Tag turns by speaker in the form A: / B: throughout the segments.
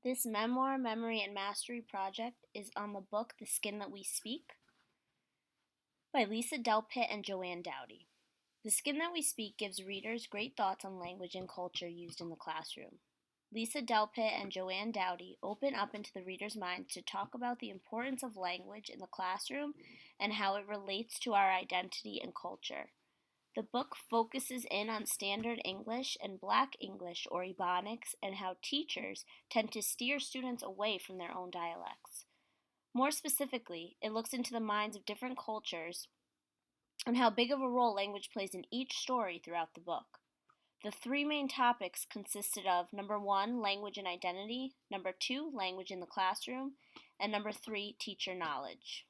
A: This memoir, memory, and mastery project is on the book The Skin That We Speak by Lisa Delpit and Joanne Dowdy. The Skin That We Speak gives readers great thoughts on language and culture used in the classroom. Lisa Delpit and Joanne Dowdy open up into the reader's mind to talk about the importance of language in the classroom and how it relates to our identity and culture. The book focuses in on Standard English and Black English or Ebonics and how teachers tend to steer students away from their own dialects. More specifically, it looks into the minds of different cultures and how big of a role language plays in each story throughout the book. The three main topics consisted of number 1, language and identity, number 2, language in the classroom, and number 3, teacher knowledge.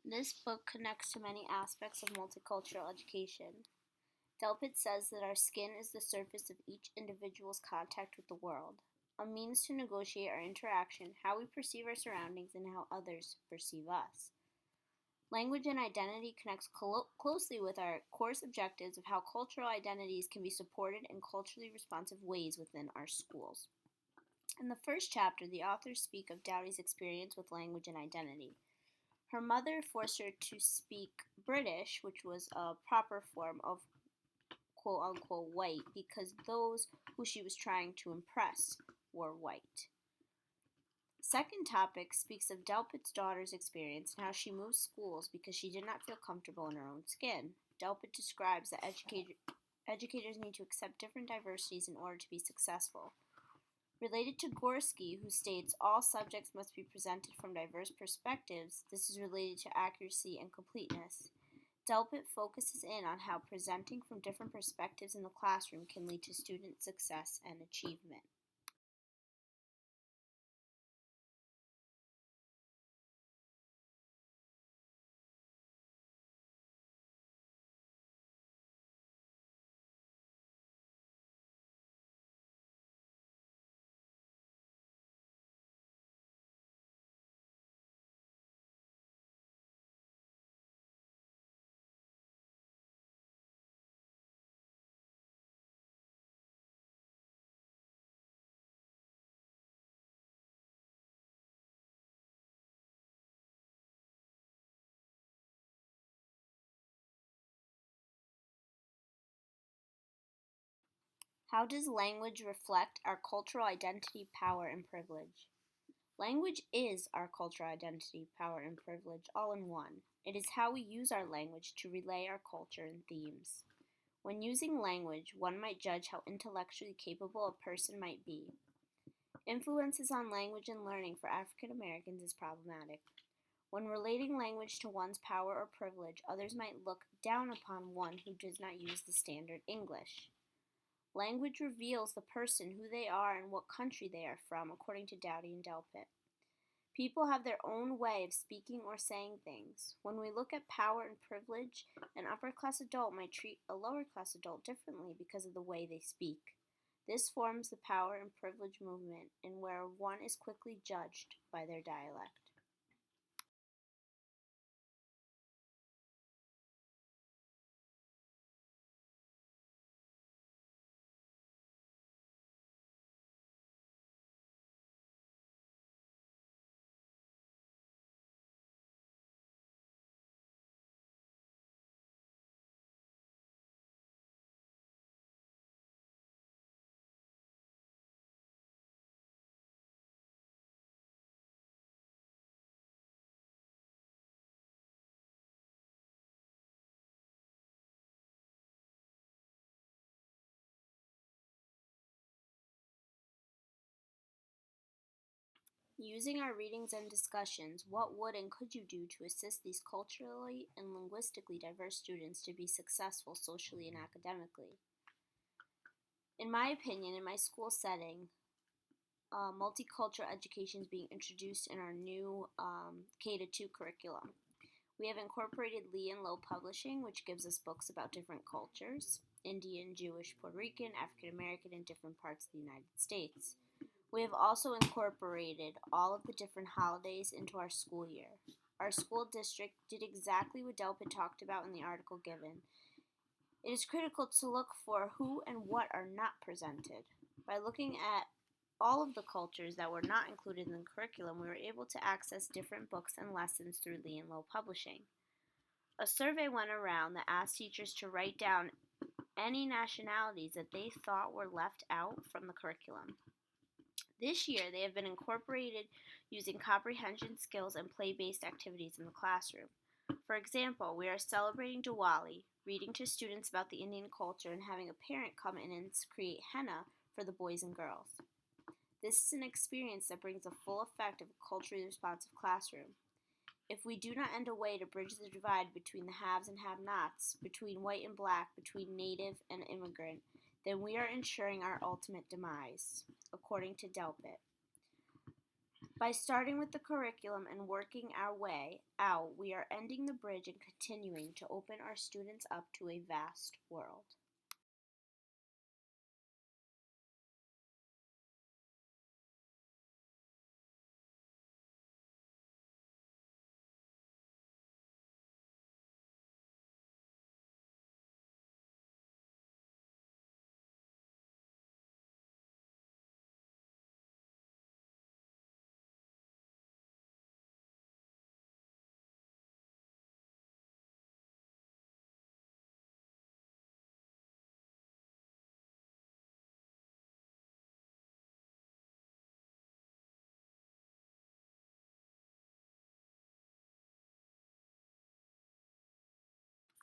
A: This book connects to many aspects of multicultural education. Delpit says that our skin is the surface of each individual's contact with the world, a means to negotiate our interaction, how we perceive our surroundings, and how others perceive us. Language and identity connects closely with our course objectives of how cultural identities can be supported in culturally responsive ways within our schools. In the first chapter, the authors speak of Dowdy's experience with language and identity. Her mother forced her to speak British, which was a proper form of quote unquote white, because those who she was trying to impress were white. Second topic speaks of Delpit's daughter's experience and how she moved schools because she did not feel comfortable in her own skin. Delpit describes that educators need to accept different diversities in order to be successful. Related to Gorski, who states all subjects must be presented from diverse perspectives, this is related to accuracy and completeness. Delpit focuses in on how presenting from different perspectives in the classroom can lead to student success and achievement. How does language reflect our cultural identity, power, and privilege? Language is our cultural identity, power, and privilege all in one. It is how we use our language to relay our culture and themes. When using language, one might judge how intellectually capable a person might be. Influences on language and learning for African Americans is problematic. When relating language to one's power or privilege, others might look down upon one who does not use the standard English. Language reveals the person, who they are, and what country they are from, according to Dowdy and Delpit. People have their own way of speaking or saying things. When we look at power and privilege, an upper class adult might treat a lower class adult differently because of the way they speak. This forms the power and privilege movement, in where one is quickly judged by their dialect. Using our readings and discussions, what would and could you do to assist these culturally and linguistically diverse students to be successful socially and academically? In my opinion, in my school setting, multicultural education is being introduced in our new K-2 curriculum. We have incorporated Lee and Low Publishing, which gives us books about different cultures: Indian, Jewish, Puerto Rican, African American, and different parts of the United States. We have also incorporated all of the different holidays into our school year. Our school district did exactly what Delpit talked about in the article given. It is critical to look for who and what are not presented. By looking at all of the cultures that were not included in the curriculum, we were able to access different books and lessons through Lee and Low Publishing. A survey went around that asked teachers to write down any nationalities that they thought were left out from the curriculum. This year, they have been incorporated using comprehension skills and play-based activities in the classroom. For example, we are celebrating Diwali, reading to students about the Indian culture, and having a parent come in and create henna for the boys and girls. This is an experience that brings the full effect of a culturally responsive classroom. If we do not end a way to bridge the divide between the haves and have-nots, between white and black, between native and immigrant, then we are ensuring our ultimate demise, according to Delpit. By starting with the curriculum and working our way out, we are ending the bridge and continuing to open our students up to a vast world.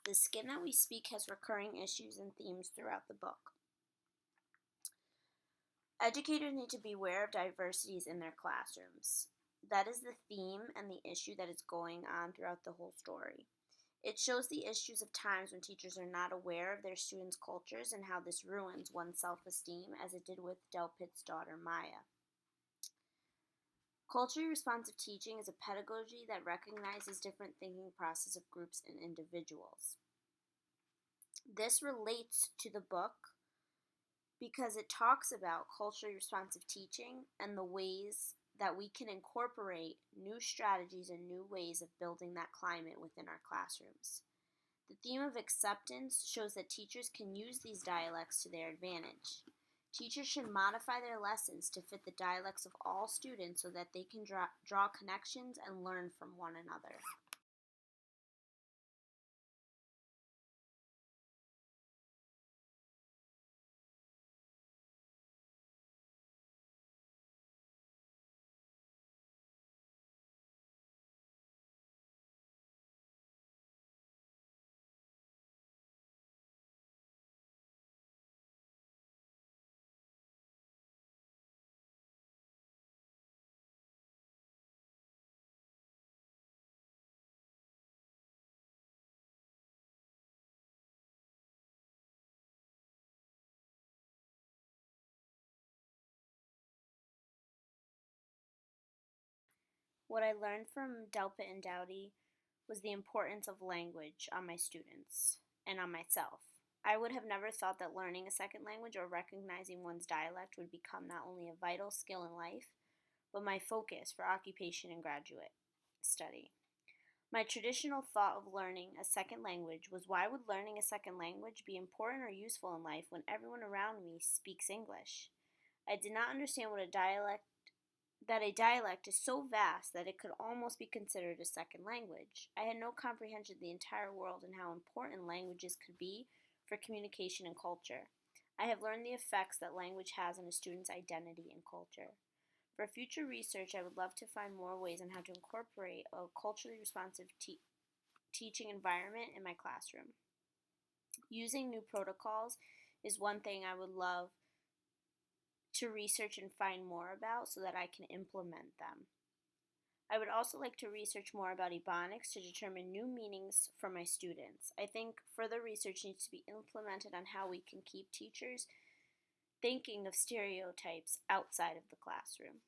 A: The Skin That We Speak has recurring issues and themes throughout the book. Educators need to be aware of diversities in their classrooms. That is the theme and the issue that is going on throughout the whole story. It shows the issues of times when teachers are not aware of their students' cultures and how this ruins one's self-esteem, as it did with Delpit's daughter Maya. Culturally responsive teaching is a pedagogy that recognizes different thinking processes of groups and individuals. This relates to the book because it talks about culturally responsive teaching and the ways that we can incorporate new strategies and new ways of building that climate within our classrooms. The theme of acceptance shows that teachers can use these dialects to their advantage. Teachers should modify their lessons to fit the dialects of all students so that they can draw connections and learn from one another. What I learned from Delpit and Dowdy was the importance of language on my students and on myself. I would have never thought that learning a second language or recognizing one's dialect would become not only a vital skill in life, but my focus for occupation and graduate study. My traditional thought of learning a second language was, why would learning a second language be important or useful in life when everyone around me speaks English? I did not understand that a dialect is so vast that it could almost be considered a second language. I had no comprehension of the entire world and how important languages could be for communication and culture. I have learned the effects that language has on a student's identity and culture. For future research, I would love to find more ways on how to incorporate a culturally responsive teaching environment in my classroom. Using new protocols is one thing I would love to research and find more about so that I can implement them. I would also like to research more about Ebonics to determine new meanings for my students. I think further research needs to be implemented on how we can keep teachers thinking of stereotypes outside of the classroom.